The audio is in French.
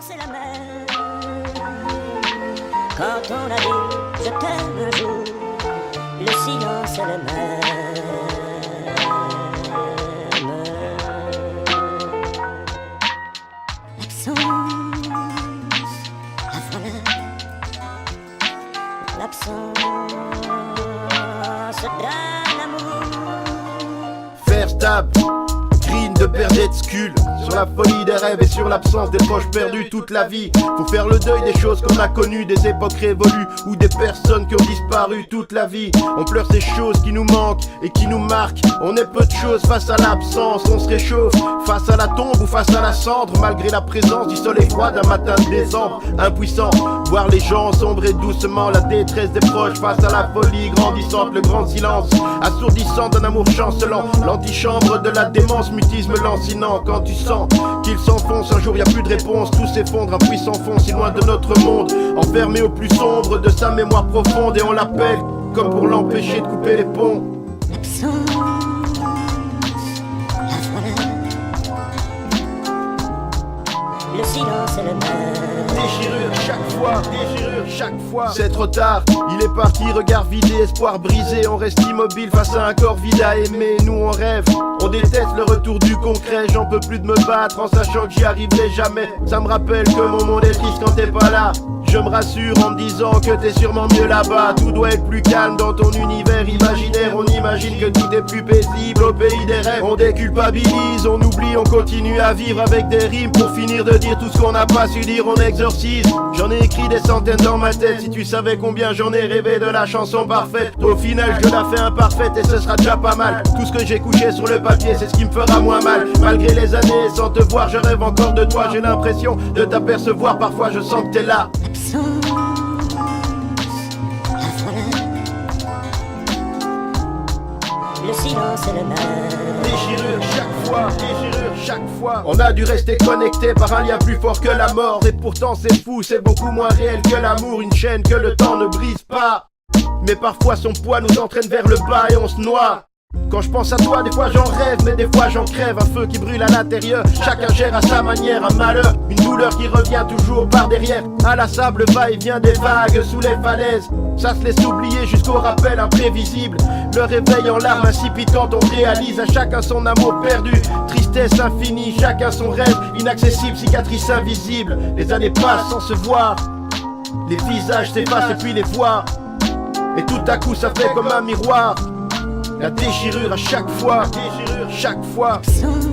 silence est la mer. Quand on a dit je t'aime un jour, le silence est la mer. L'absence, la voilà. L'absence d'un amour. Faire stable, green de perdre skull. Sur la folie des rêves et sur l'absence des proches perdus toute la vie. Faut faire le deuil des choses qu'on a connues, des époques révolues ou des personnes qui ont disparu toute la vie. On pleure ces choses qui nous manquent et qui nous marquent. On est peu de choses face à l'absence, on se réchauffe face à la tombe ou face à la cendre. Malgré la présence du soleil froid d'un matin de décembre. Impuissant, voir les gens sombrer doucement. La détresse des proches face à la folie grandissante. Le grand silence assourdissant d'un amour chancelant. L'antichambre de la démence, mutisme lancinant. Quand tu sens qu'il s'enfonce, un jour y a plus de réponse. Tout s'effondre, un puissant fond si loin de notre monde. Enfermé au plus sombre de sa mémoire profonde. Et on l'appelle comme pour l'empêcher de couper les ponts. L'absence, la voilà. Le silence est le mer. Déchirure chaque fois, déchirure chaque fois. C'est trop tard, il est parti, regard vidé, espoir brisé. On reste immobile face à un corps vide à aimer. Nous on rêve, on déteste le retour du concret. J'en peux plus de me battre en sachant que j'y arriverai jamais. Ça me rappelle que mon monde est triste quand t'es pas là. Je me rassure en me disant que t'es sûrement mieux là-bas. Tout doit être plus calme dans ton univers imaginaire. On imagine que tout est plus paisible au pays des rêves. On déculpabilise, on oublie, on continue à vivre avec des rimes pour finir de dire tout ce qu'on n'a pas su dire. On exorcise, j'en ai écrit des centaines dans ma tête. Si tu savais combien j'en ai rêvé de la chanson parfaite. Au final je la fais imparfaite et ce sera déjà pas mal. Tout ce que j'ai couché sur le papier c'est ce qui me fera moins mal. Malgré les années sans te voir je rêve encore de toi. J'ai l'impression de t'apercevoir, parfois je sens que t'es là. L'absence, la voilà. Le silence est le mer. Déchirure chaque fois, déchirure chaque fois. On a dû rester connecté par un lien plus fort que la mort. Et pourtant c'est fou, c'est beaucoup moins réel que l'amour. Une chaîne que le temps ne brise pas. Mais parfois son poids nous entraîne vers le bas et on se noie. Quand je pense à toi, des fois j'en rêve, mais des fois j'en crève. Un feu qui brûle à l'intérieur, chacun gère à sa manière un malheur. Une douleur qui revient toujours par derrière. Inlassable va-et-vient des vagues sous les falaises. Ça se laisse oublier jusqu'au rappel imprévisible. Le réveil en larmes insipitantes, on réalise à chacun son amour perdu. Tristesse infinie, chacun son rêve inaccessible, cicatrice invisible. Les années passent sans se voir. Les visages s'effacent et puis les voix. Et tout à coup ça fait comme un miroir. La déchirure à chaque fois, déchirure chaque fois. L'absence,